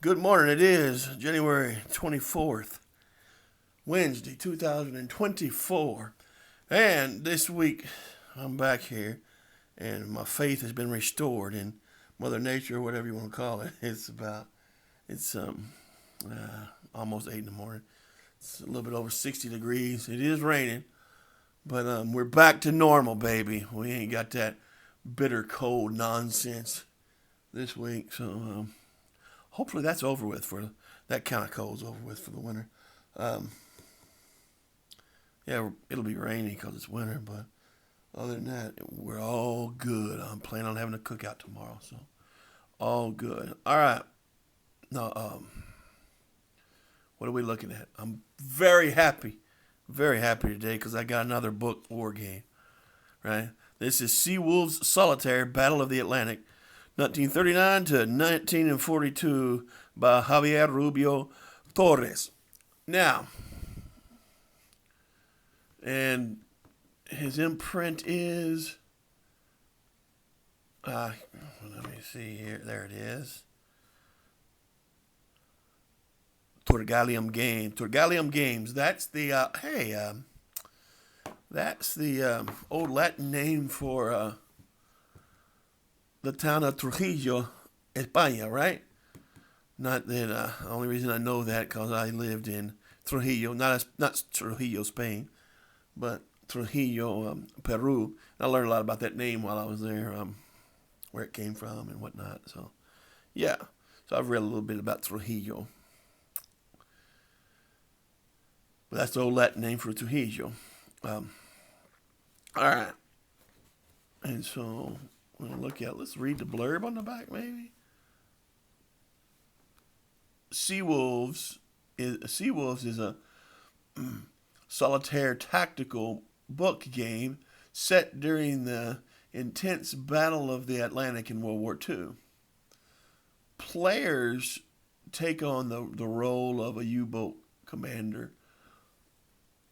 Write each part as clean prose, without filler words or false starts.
Good morning. It is January 24th, Wednesday, 2024. And this week, I'm back here, and my faith has been restored in Mother Nature, or whatever you want to call it. It's almost 8 in the morning. It's a little bit over 60 degrees. It is raining, but we're back to normal, baby. We ain't got that bitter cold nonsense this week, so hopefully that's over with for that kind of cold's over with for the winter. Um, yeah, it'll be rainy because it's winter, but other than that, we're all good. I'm planning on having a cookout tomorrow, so all good. All right. Now, what are we looking at? I'm very happy today because I got another book war game. Right. This is Seawolves Solitaire: Battle of the Atlantic, 1939 to 1942 by Javier Rubio Torres. Now, and his imprint is, let me see here. There it is. Torgalium Games. That's the, that's the old Latin name for the town of Trujillo, España, right? Not that the only reason I know that because I lived in Trujillo, not Trujillo, Spain, but Trujillo, Peru. I learned a lot about that name while I was there, where it came from and whatnot. So, yeah. So I've read a little bit about Trujillo. But that's the old Latin name for Trujillo. All right. And so we're going to look at, let's read the blurb on the back, maybe. Seawolves is a solitaire tactical book game set during the intense Battle of the Atlantic in World War II. Players take on the role of a U-boat commander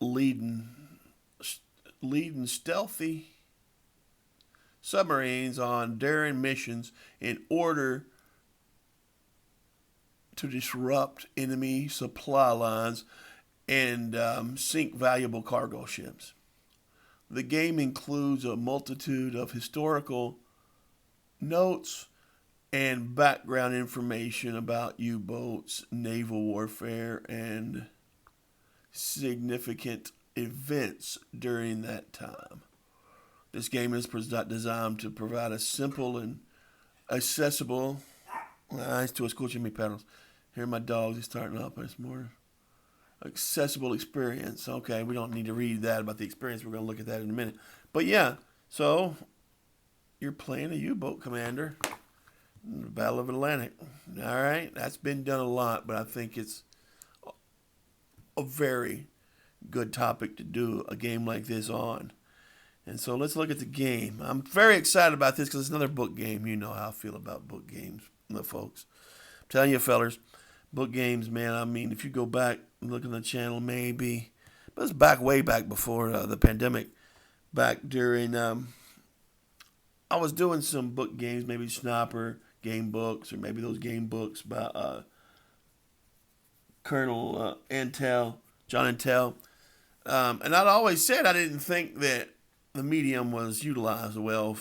leading stealthy submarines on daring missions in order to disrupt enemy supply lines and sink valuable cargo ships. The game includes a multitude of historical notes and background information about U-boats, naval warfare, and significant events during that time. This game is designed to provide a simple and accessible. Esto escuchen mis perros. Here my dogs are starting up. It's more accessible experience. Okay, we don't need to read that about the experience. We're going to look at that in a minute. But yeah, so you're playing a U-boat commander in the Battle of Atlantic. All right, that's been done a lot, but I think it's a very good topic to do a game like this on. And so let's look at the game. I'm very excited about this because it's another book game. You know how I feel about book games, folks. I'm telling you, fellers, book games, man. I mean, if you go back and look on the channel, maybe, but it's way back before the pandemic. Back during, I was doing some book games, maybe Sniper game books, or maybe those game books by Colonel John Intel. And I'd always said I didn't think that the medium was utilized as well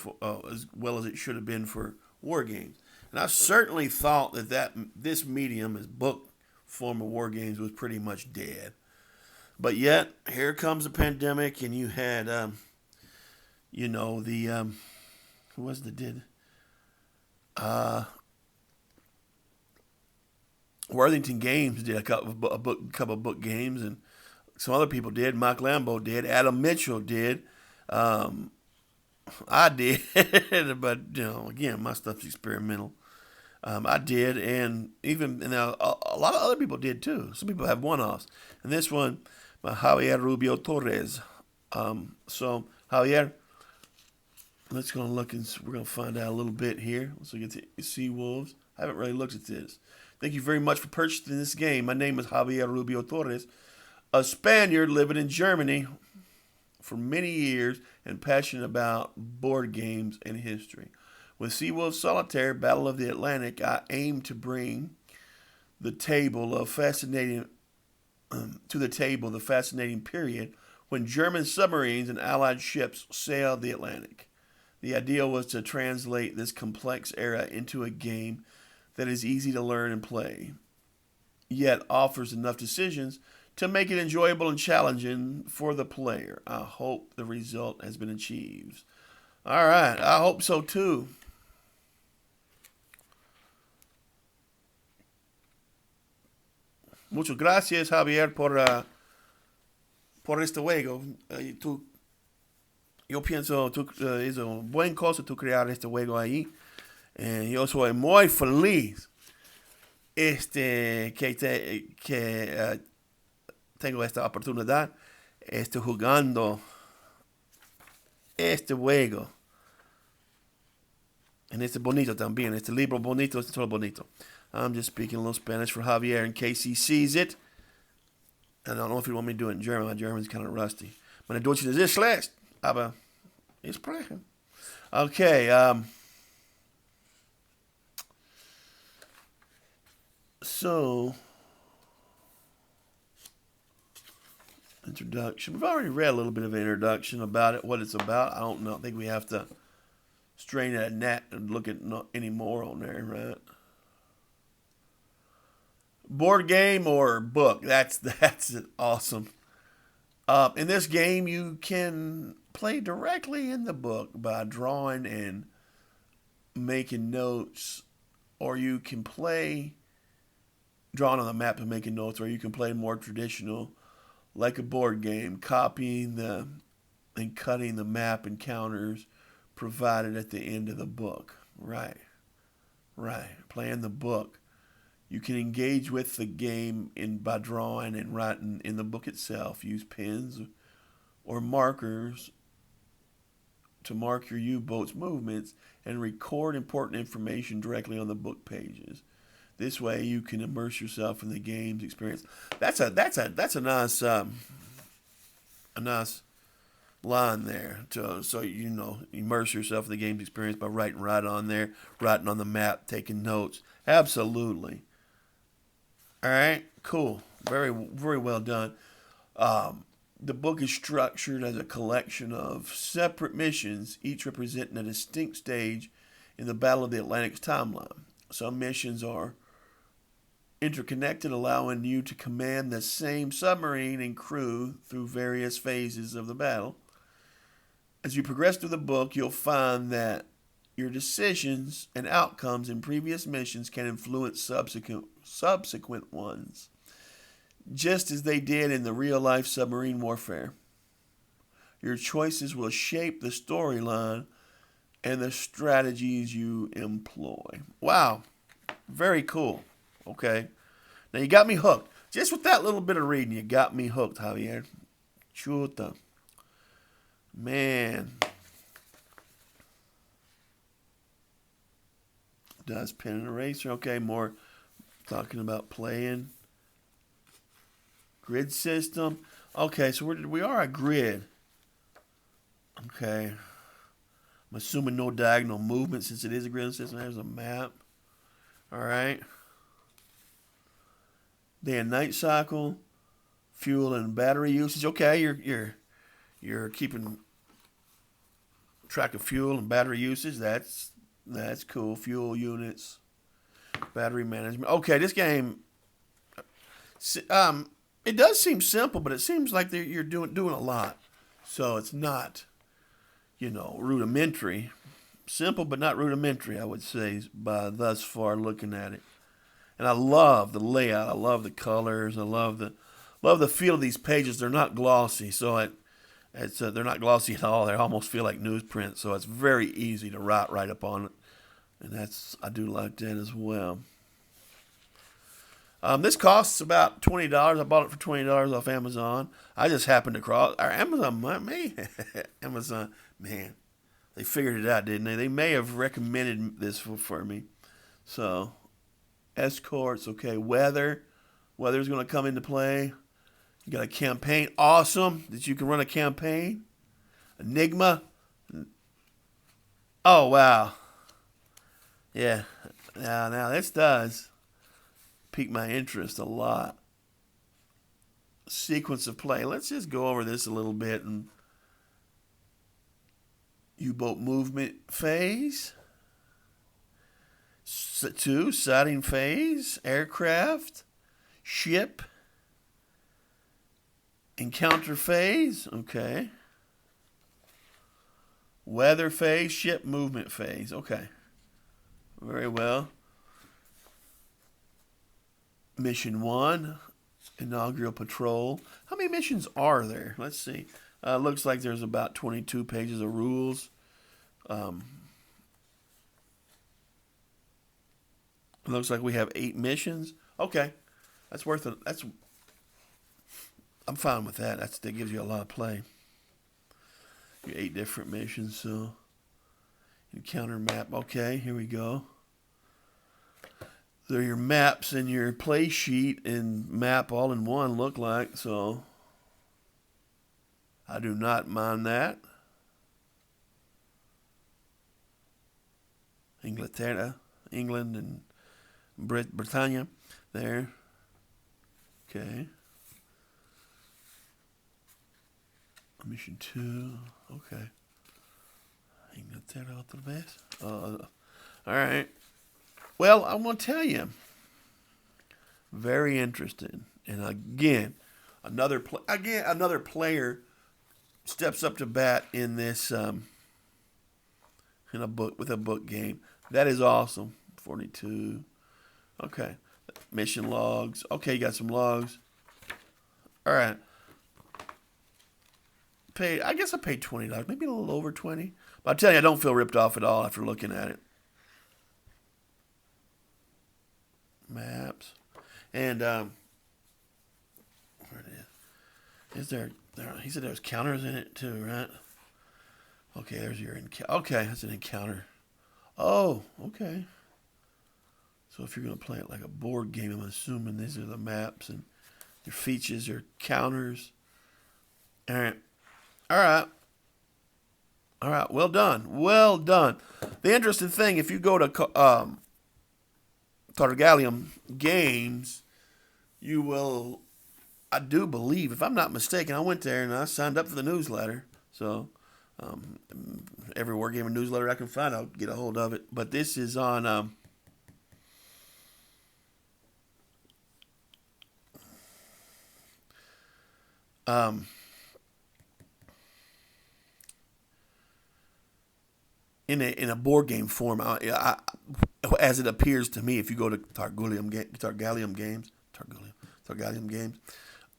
as it should have been for war games. And I certainly thought that this medium, as book form of war games, was pretty much dead. But yet, here comes the pandemic, and you had, who was it that did? Worthington Games did a couple of book games, and some other people did. Mike Lambo did. Adam Mitchell did. I did, but again, my stuff's experimental. I did, and a lot of other people did too. Some people have one-offs, and this one by Javier Rubio Torres. So Javier, let's go and look, and we're gonna find out a little bit here. Let's look at the Seawolves. I haven't really looked at this. Thank you very much for purchasing this game. My name is Javier Rubio Torres, a Spaniard living in Germany for many years and passionate about board games and history. With Seawolves Solitaire: Battle of the Atlantic, I aim to bring the table of fascinating to the table the fascinating period when German submarines and Allied ships sailed the Atlantic. The idea was to translate this complex era into a game that is easy to learn and play, yet offers enough decisions to make it enjoyable and challenging for the player. I hope the result has been achieved. All right, I hope so too. Muchas gracias, Javier, por este juego. Yo pienso que es una buena cosa tú crear este juego ahí. Yo soy muy feliz que tengo esta oportunidad. Estoy jugando este juego. And este bonito también. Este libro bonito, este todo bonito. I'm just speaking a little Spanish for Javier in case he sees it. I don't know if you want me to do it in German. My German's kind of rusty. Meine Deutsch ist sehr schlecht, aber ich spreche. Okay, so, introduction. We've already read a little bit of an introduction about it, what it's about. I don't know. I think we have to strain at a net and look at any more on there, right? Board game or book. That's awesome. In this game, you can play directly in the book by drawing and making notes, or you can play drawing on the map and making notes, or you can play more traditional, like a board game, copying and cutting the map encounters provided at the end of the book. Right. Playing the book. You can engage with the game by drawing and writing in the book itself. Use pens or markers to mark your U-boat's movements and record important information directly on the book pages. This way, you can immerse yourself in the game's experience. That's a nice line there. So immerse yourself in the game's experience by writing right on there, writing on the map, taking notes. Absolutely. All right, cool. Very, very well done. The book is structured as a collection of separate missions, each representing a distinct stage in the Battle of the Atlantic's timeline. Some missions are interconnected, allowing you to command the same submarine and crew through various phases of the battle. As you progress through the book, you'll find that your decisions and outcomes in previous missions can influence subsequent ones, just as they did in the real-life submarine warfare. Your choices will shape the storyline and the strategies you employ. Wow, very cool. Okay, now you got me hooked. Just with that little bit of reading, you got me hooked, Javier. Chuta. Man. Does pen and eraser. Okay, more talking about playing. Grid system. Okay, so we are a grid. Okay. I'm assuming no diagonal movement since it is a grid system. There's a map. All right. Day and night cycle. Fuel and battery usage. Okay, you're keeping track of fuel and battery usage. That's cool. Fuel units, battery management. Okay, this game, it does seem simple, but it seems like you're doing a lot. So it's not, rudimentary. Simple, but not rudimentary, I would say, by thus far looking at it. And I love the layout. I love the colors. I love the feel of these pages. They're not glossy, so they're not glossy at all. They almost feel like newsprint, so it's very easy to write right up on it. And I do like that as well. This costs about $20. I bought it for $20 off Amazon. I just happened to Amazon, man, they figured it out, didn't they? They may have recommended this for me. So, escorts, okay, weather's going to come into play. You got a campaign, awesome, that you can run a campaign. Enigma. Oh, wow. Yeah. Now this does piqued my interest a lot. Sequence of play. Let's just go over this a little bit. And U-boat movement phase. 2, sighting phase. Aircraft. Ship. Encounter phase. Okay. Weather phase. Ship movement phase. Okay. Very well. Mission 1. Inaugural patrol. How many missions are there? Let's see. Looks like there's about 22 pages of rules. Looks like we have 8 missions. Okay, that's worth it. I'm fine with that. That gives you a lot of play. 8 different missions. So encounter map. Okay, here we go. They're your maps and your play sheet and map all in one, look like. So I do not mind that. Inglaterra, England, and Britannia there. Okay. Mission 2. Okay. Inglaterra otra vez. All right. Well, I'm going to tell you. Very interesting. And again, another player steps up to bat in this in a book with a book game. That is awesome. 42. Okay. Mission logs. Okay, you got some logs. All right. I guess I paid $20. Maybe a little over 20. But I'll tell you, I don't feel ripped off at all after looking at it. Maps. And where it is there? He said there was counters in it too, right? Okay, there's your encounter. Okay, that's an encounter. Oh, okay. So if you're going to play it like a board game, I'm assuming these are the maps and your features are counters. All right. All right. All right. Well done. Well done. The interesting thing, if you go to Targallium Games, you will, I do believe, if I'm not mistaken, I went there and I signed up for the newsletter. So every Wargaming newsletter I can find, I'll get a hold of it. But this is on in a board game form, as it appears to me. If you go to Targallium Games,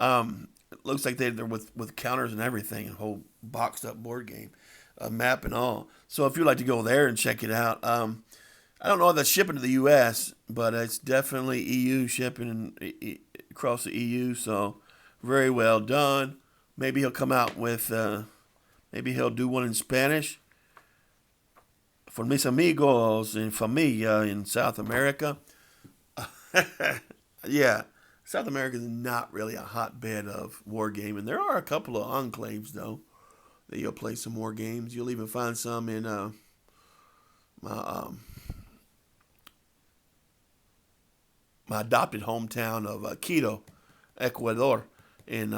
it looks like they're with counters and everything, a whole boxed up board game, a map and all. So if you'd like to go there and check it out, I don't know if that's shipping to the U.S., but it's definitely EU shipping across the EU. So very well done. Maybe he'll come out with, maybe he'll do one in Spanish. For mis amigos en familia in South America. Yeah, South America is not really a hotbed of war gaming. There are a couple of enclaves, though, that you'll play some war games. You'll even find some in my adopted hometown of Quito, Ecuador, in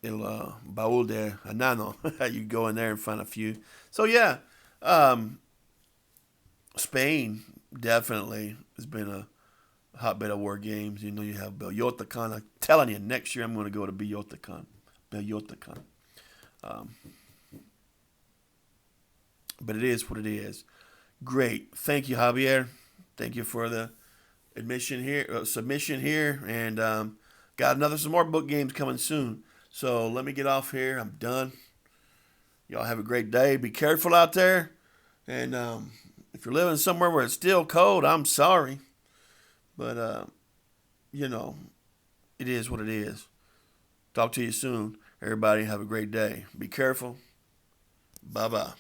El Baúl de Anano. You go in there and find a few. So, yeah. Spain definitely has been a hotbed of war games. You know, you have Bellotacan. I'm telling you, next year I'm going to go to Bellotacan. But it is what it is. Great. Thank you, Javier. Thank you for the submission here. And got some more book games coming soon. So let me get off here. I'm done. Y'all have a great day. Be careful out there. And if you're living somewhere where it's still cold, I'm sorry. But, it is what it is. Talk to you soon. Everybody have a great day. Be careful. Bye-bye.